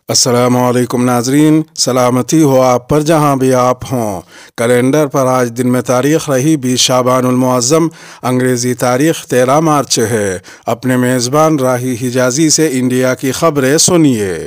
السلام علیکم ناظرین، سلامتی ہو آپ پر جہاں بھی آپ ہوں۔ کیلنڈر پر آج دن میں تاریخ رہی 20 شعبان المعظم، انگریزی تاریخ 13 مارچ ہے۔ اپنے میزبان راہی حجازی سے انڈیا کی خبریں سنیے۔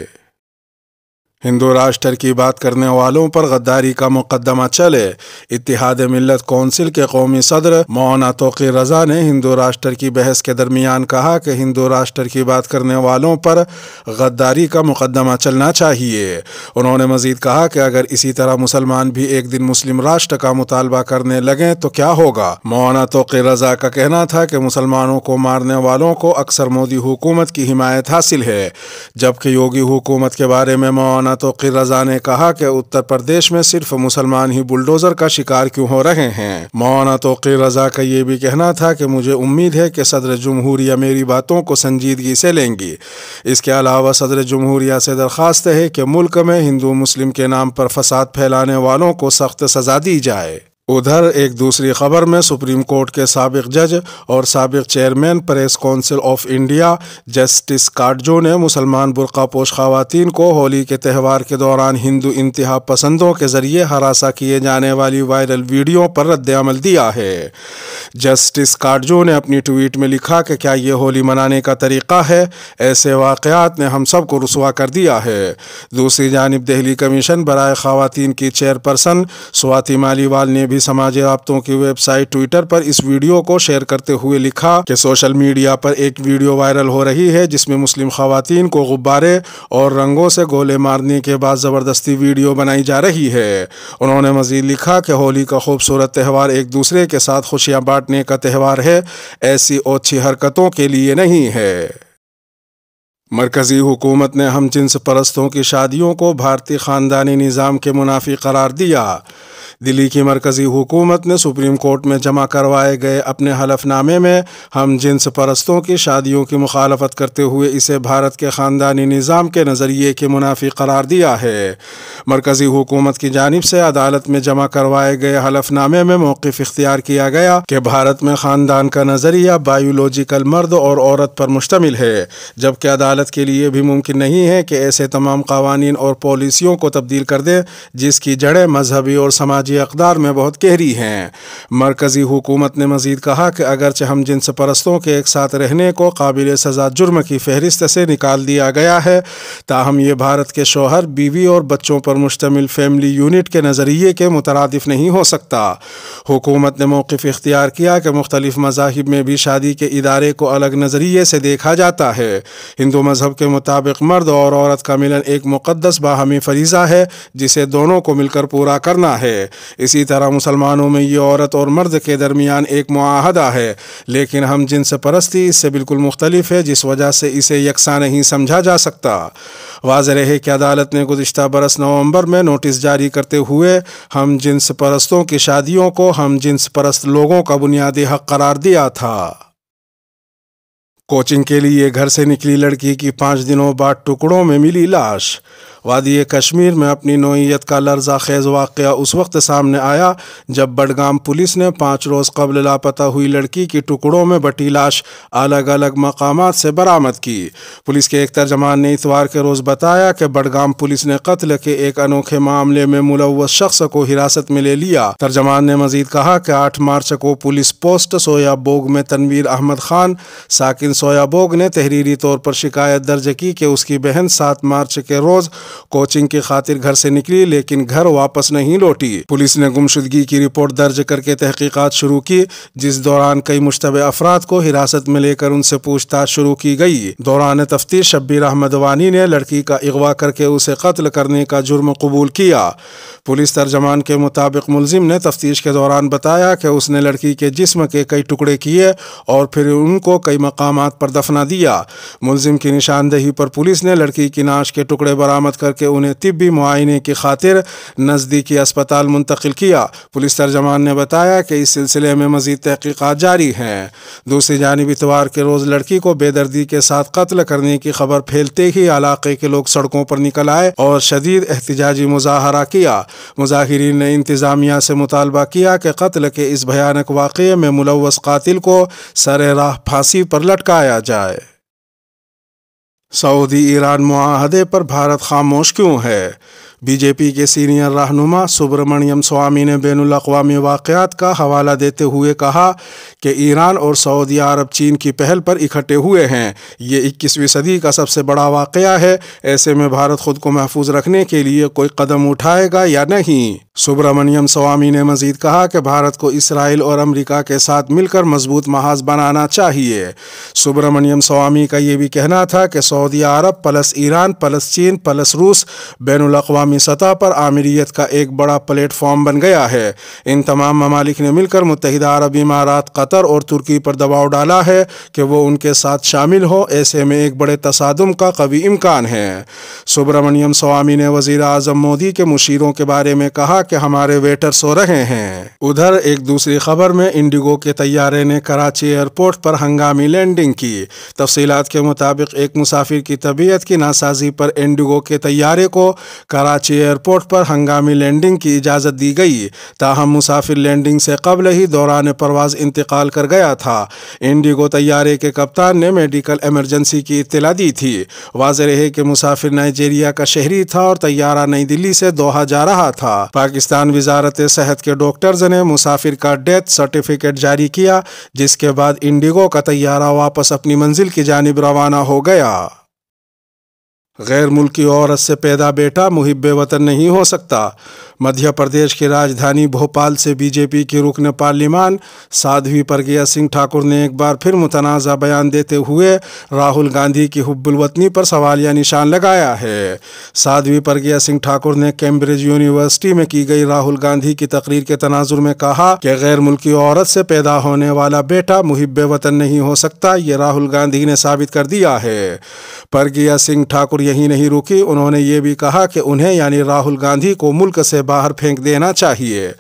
ہندو راشٹر کی بات کرنے والوں پر غداری کا مقدمہ چلے۔ اتحاد ملت کونسل کے قومی صدر مولانا توقیر رضا نے ہندو راشٹر کی بحث کے درمیان کہا کہ ہندو راشٹر کی بات کرنے والوں پر غداری کا مقدمہ چلنا چاہیے۔ انہوں نے مزید کہا کہ اگر اسی طرح مسلمان بھی ایک دن مسلم راشٹر کا مطالبہ کرنے لگیں تو کیا ہوگا۔ مولانا توقیر رضا کا کہنا تھا کہ مسلمانوں کو مارنے والوں کو اکثر مودی حکومت کی حمایت حاصل ہے، جبکہ یوگی حکومت کے بارے میں مولانا توقیر رضا نے کہا کہ اتر پردیش میں صرف مسلمان ہی بلڈوزر کا شکار کیوں ہو رہے ہیں۔ مولانا توقیر رضا کا یہ بھی کہنا تھا کہ مجھے امید ہے کہ صدر جمہوریہ میری باتوں کو سنجیدگی سے لیں گی۔ اس کے علاوہ صدر جمہوریہ سے درخواست ہے کہ ملک میں ہندو مسلم کے نام پر فساد پھیلانے والوں کو سخت سزا دی جائے۔ ادھر ایک دوسری خبر میں سپریم کورٹ کے سابق جج اور سابق chairman press council of India justice Katju نے مسلمان برقع پوش خواتین کو ہولی کے تہوار کے دوران ہندو انتہا پسندوں کے ذریعے ہراساں کیے جانے والی وائرل ویڈیو پر رد عمل دیا ہے۔ جسٹس کاٹجو نے اپنی ٹویٹ میں لکھا کہ کیا یہ ہولی منانے کا طریقہ ہے؟ ایسے واقعات نے ہم سب کو رسوا کر دیا ہے۔ دوسری جانب دہلی کمیشن برائے خواتین کی چیئرپرسن سواتی مالیوال نے بھی سماجی رابطوں کی ویب سائٹ ٹویٹر پر اس ویڈیو کو شیئر کرتے ہوئے لکھا کہ سوشل میڈیا پر ایک ویڈیو وائرل ہو رہی ہے جس میں مسلم خواتین کو غبارے اور رنگوں سے گولے مارنے کے بعد زبردستی ویڈیو بنائی جا رہی ہے۔ انہوں نے مزید لکھا کہ ہولی کا خوبصورت تہوار ایک دوسرے کے ساتھ خوشیاں بانٹنے کا تہوار ہے، ایسی اوچھی حرکتوں کے لیے نہیں ہے۔ مرکزی حکومت نے ہم جنس پرستوں کی شادیوں کو بھارتی خاندانی نظام کے منافی قرار دیا۔ دلی کی مرکزی حکومت نے سپریم کورٹ میں جمع کروائے گئے اپنے حلف نامے میں ہم جنس پرستوں کی شادیوں کی مخالفت کرتے ہوئے اسے بھارت کے خاندانی نظام کے نظریے کے منافی قرار دیا ہے۔ مرکزی حکومت کی جانب سے عدالت میں جمع کروائے گئے حلف نامے میں موقف اختیار کیا گیا کہ بھارت میں خاندان کا نظریہ بایولوجیکل مرد اور عورت پر مشتمل ہے، جبکہ عدالت کے لیے بھی ممکن نہیں ہے کہ ایسے تمام قوانین اور پالیسیوں کو تبدیل کر دے جس کی جڑیں مذہبی اور سماجی اقدار میں بہت گہری ہیں۔ مرکزی حکومت نے مزید کہا کہ اگرچہ ہم جنس پرستوں کے ایک ساتھ رہنے کو قابل سزا جرم کی فہرست سے نکال دیا گیا ہے، تاہم یہ بھارت کے شوہر، بیوی اور بچوں پر مشتمل فیملی یونٹ کے نظریے کے مترادف نہیں ہو سکتا۔ حکومت نے موقف اختیار کیا کہ مختلف مذاہب میں بھی شادی کے ادارے کو الگ نظریے سے دیکھا جاتا ہے۔ ہندو مذہب کے مطابق مرد اور عورت کا ملن ایک مقدس باہمی فریضہ ہے جسے دونوں کو مل کر پورا کرنا ہے۔ اسی طرح مسلمانوں میں یہ عورت اور مرد کے درمیان ایک معاہدہ ہے، لیکن ہم جنس پرستی اس سے بالکل مختلف ہے، جس وجہ سے اسے یکساں نہیں سمجھا جا سکتا۔ واضح ہے کہ عدالت نے گزشتہ برس نومبر میں نوٹس جاری کرتے ہوئے ہم جنس پرستوں کی شادیوں کو ہم جنس پرست لوگوں کا بنیادی حق قرار دیا تھا۔ کوچنگ کے لیے گھر سے نکلی لڑکی کی 5 دنوں بعد ٹکڑوں میں ملی لاش۔ وادی کشمیر میں اپنی نوعیت کا لرزہ خیز واقعہ اس وقت سامنے آیا جب بڈگام پولیس نے 5 روز قبل لاپتہ ہوئی لڑکی کی ٹکڑوں میں بٹی لاش الگ الگ مقامات سے برآمد کی۔ پولیس کے ایک ترجمان نے اتوار کے روز بتایا کہ بڈگام پولیس نے قتل کے ایک انوکھے معاملے میں ملوث شخص کو حراست میں لے لیا۔ ترجمان نے مزید کہا کہ 8 مارچ کو پولیس پوسٹ سویا بوگ میں تنویر احمد خان ساکن سویا بوگ نے تحریری طور پر شکایت درج کی کہ اس کی بہن 7 مارچ کے روز کوچنگ کی خاطر گھر سے نکلی لیکن گھر واپس نہیں لوٹی۔ پولیس نے گمشدگی کی رپورٹ درج کر کے تحقیقات شروع کی، جس دوران کئی مشتبہ افراد کو حراست میں لے کر ان سے پوچھ تاچھ شروع کی گئی۔ دوران تفتیش شبیر احمد وانی نے لڑکی کا اغوا کر کے اسے قتل کرنے کا جرم قبول کیا۔ پولیس ترجمان کے مطابق ملزم نے تفتیش کے دوران بتایا کہ اس نے لڑکی کے جسم کے کئی ٹکڑے کیے اور پھر ان کو کئی مقامات پر دفنا دیا۔ ملزم کی نشاندہی پر پولیس نے لڑکی کی ناش کے ٹکڑے برآمد کر کے انہیں طبی معائنے کی خاطر نزدیکی اسپتال منتقل کیا۔ پولیس ترجمان نے بتایا کہ اس سلسلے میں مزید تحقیقات جاری ہیں۔ دوسری جانب اتوار کے روز لڑکی کو بے دردی کے ساتھ قتل کرنے کی خبر پھیلتے ہی علاقے کے لوگ سڑکوں پر نکل آئے اور شدید احتجاجی مظاہرہ کیا۔ مظاہرین نے انتظامیہ سے مطالبہ کیا کہ قتل کے اس بھیانک واقعے میں ملوث قاتل کو سر راہ پھانسی پر لٹکایا جائے۔ سعودی ایران معاہدے پر بھارت خاموش کیوں ہے؟ بی جے پی کے سینئر رہنما سبرامنیم سوامی نے بین الاقوامی واقعات کا حوالہ دیتے ہوئے کہا کہ ایران اور سعودی عرب چین کی پہل پر اکٹھے ہوئے ہیں۔ یہ 21ویں صدی کا سب سے بڑا واقعہ ہے، ایسے میں بھارت خود کو محفوظ رکھنے کے لیے کوئی قدم اٹھائے گا یا نہیں؟ سبرامنیم سوامی نے مزید کہا کہ بھارت کو اسرائیل اور امریکہ کے ساتھ مل کر مضبوط محاذ بنانا چاہیے۔ سبرامنیم سوامی کا یہ بھی کہنا تھا کہ سعودی عرب پلس ایران پلس چین پلس روس بین الاقوامی سطح پر آمریت کا ایک بڑا پلیٹ فارم بن گیا ہے۔ ان تمام ممالک نے مل کر متحدہ عرب امارات، قطر اور ترکی پر دباؤ ڈالا ہے کہ وہ ان کے ساتھ شامل ہو، ایسے میں ایک بڑے تصادم کا قوی امکان ہے۔ سبرامنیم سوامی نے وزیر اعظم مودی کے مشیروں کے بارے میں کہا کہ ہمارے ویٹر سو رہے ہیں۔ ادھر ایک دوسری خبر میں انڈیگو کے طیارے نے کراچی ایئرپورٹ پر ہنگامی لینڈنگ کی۔ تفصیلات کے مطابق ایک مسافر کی طبیعت کی ناسازی پر انڈیگو کے طیارے کو کراچی ایئرپورٹ پر ہنگامی لینڈنگ کی اجازت دی گئی، تاہم مسافر لینڈنگ سے قبل ہی دوران پرواز انتقال کر گیا تھا۔ انڈیگو طیارے کے کپتان نے میڈیکل ایمرجنسی کی اطلاع دی تھی۔ واضح رہے کہ مسافر نائجیریا کا شہری تھا اور طیارہ نئی دلی سے دوحہ جا رہا تھا۔ پاکستان وزارت صحت کے ڈاکٹرز نے مسافر کا ڈیتھ سرٹیفکیٹ جاری کیا، جس کے بعد انڈیگو کا طیارہ واپس اپنی منزل کی جانب روانہ ہو گیا۔ غیر ملکی عورت سے پیدا بیٹا محب وطن نہیں ہو سکتا۔ مدھیہ پردیش کی راجدھانی بھوپال سے بی جے پی کی رکن پارلیمان سادھوی پرگیا سنگھ ٹھاکر نے ایک بار پھر متنازع بیان دیتے ہوئے راہل گاندھی کی حب الوطنی پر سوالیہ نشان لگایا ہے۔ سادھوی پرگیا سنگھ ٹھاکر نے کیمبرج یونیورسٹی میں کی گئی راہل گاندھی کی تقریر کے تناظر میں کہا کہ غیر ملکی عورت سے پیدا ہونے والا بیٹا محب وطن نہیں ہو سکتا، یہ راہل گاندھی نے ثابت کر دیا ہے۔ پرگیا سنگھ ٹھاکر یہی نہیں رکی، انہوں نے یہ بھی کہا کہ انہیں یعنی راہل گاندھی کو ملک سے باہر پھینک دینا چاہیے۔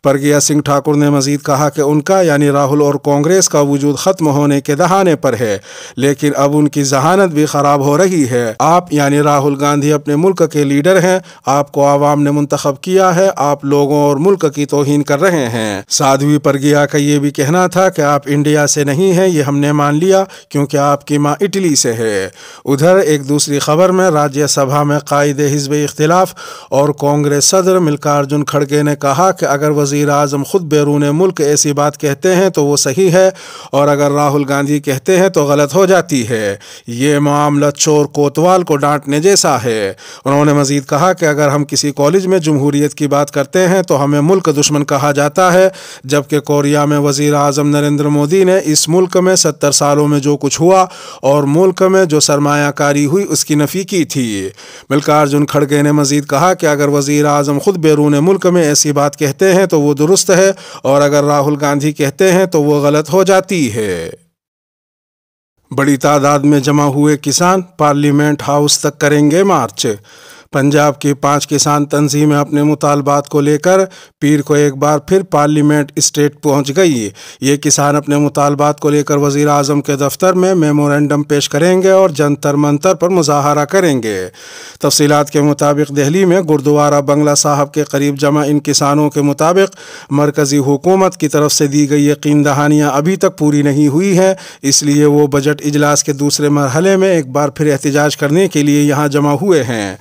پرگیا سنگھ ٹھاکر نے مزید کہا کہ ان کا یعنی راہل اور کانگریس کا وجود ختم ہونے کے دہانے پر ہے، لیکن اب ان کی ذہانت بھی خراب ہو رہی ہے۔ آپ یعنی راہل گاندھی اپنے ملک کے لیڈر ہیں، آپ کو عوام نے منتخب کیا ہے، آپ لوگوں اور ملک کی توہین کر رہے ہیں۔ سادھوی پرگیا کا یہ بھی کہنا تھا کہ آپ انڈیا سے نہیں ہیں، یہ ہم نے مان لیا کیونکہ آپ کی ماں اٹلی سے ہے۔ ادھر ایک دوسری خبر میں راجیہ سبھا میں قائد حزب اختلاف اور کانگریس صدر ملکارجن کھڑگے نے کہا کہ اگر وزیر اعظم خود بیرون ملک ایسی بات کہتے ہیں تو وہ صحیح ہے، اور اگر راہل گاندھی کہتے ہیں تو غلط ہو جاتی ہے۔ یہ معاملہ چور کوتوال کو ڈانٹنے جیسا ہے۔ انہوں نے مزید کہا کہ اگر ہم کسی کالج میں جمہوریت کی بات کرتے ہیں تو ہمیں ملک دشمن کہا جاتا ہے، جبکہ کوریا میں وزیر اعظم نریندر مودی نے اس ملک میں 70 سالوں میں جو کچھ ہوا اور ملک میں جو سرمایہ کاری ہوئی اس کی نفی کی تھی۔ ملکارجن کھڑگے نے مزید کہا کہ اگر وزیر اعظم خود بیرون ملک میں ایسی بات کہتے ہیں تو وہ درست ہے، اور اگر راہل گاندھی کہتے ہیں تو وہ غلط ہو جاتی ہے۔ بڑی تعداد میں جمع ہوئے کسان پارلیمنٹ ہاؤس تک کریں گے مارچ۔ پنجاب کی 5 کسان تنظیمیں اپنے مطالبات کو لے کر پیر کو ایک بار پھر پارلیمنٹ اسٹیٹ پہنچ گئی۔ یہ کسان اپنے مطالبات کو لے کر وزیر اعظم کے دفتر میں میمورنڈم پیش کریں گے اور جنتر منتر پر مظاہرہ کریں گے۔ تفصیلات کے مطابق دہلی میں گردوارہ بنگلہ صاحب کے قریب جمع ان کسانوں کے مطابق مرکزی حکومت کی طرف سے دی گئی یقین دہانیاں ابھی تک پوری نہیں ہوئی ہیں، اس لیے وہ بجٹ اجلاس کے دوسرے مرحلے میں ایک بار پھر احتجاج کرنے کے لیے یہاں جمع ہوئے ہیں۔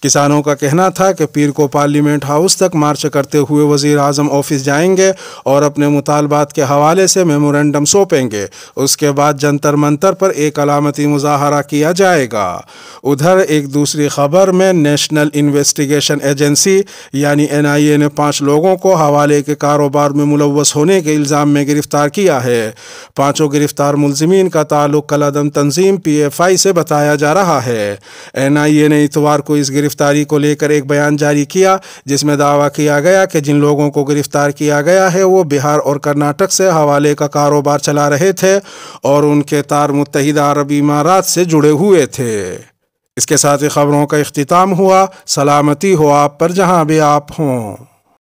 کسانوں کا کہنا تھا کہ پیر کو پارلیمنٹ ہاؤس تک مارچ کرتے ہوئے وزیر اعظم آفس جائیں گے اور اپنے مطالبات کے حوالے سے میمورنڈم سونپیں گے، اس کے بعد جنتر منتر پر ایک علامتی مظاہرہ کیا جائے گا۔ ادھر ایک دوسری خبر میں نیشنل انویسٹیگیشن ایجنسی یعنی NIA نے 5 لوگوں کو حوالے کے کاروبار میں ملوث ہونے کے الزام میں گرفتار کیا ہے۔ 5 گرفتار ملزمین کا تعلق کالعدم تنظیم PFI سے بتایا جا رہا ہے۔ NIA نے اتوار کو اس گرفتاری کو لے کر ایک بیان جاری کیا، جس میں دعویٰ کیا گیا کہ جن لوگوں کو گرفتار کیا گیا ہے وہ بہار اور کرناٹک سے حوالے کا کاروبار چلا رہے تھے اور ان کے تار متحدہ عرب امارات سے جڑے ہوئے تھے۔ اس کے ساتھ ہی خبروں کا اختتام ہوا۔ سلامتی ہو آپ پر جہاں بھی آپ ہوں۔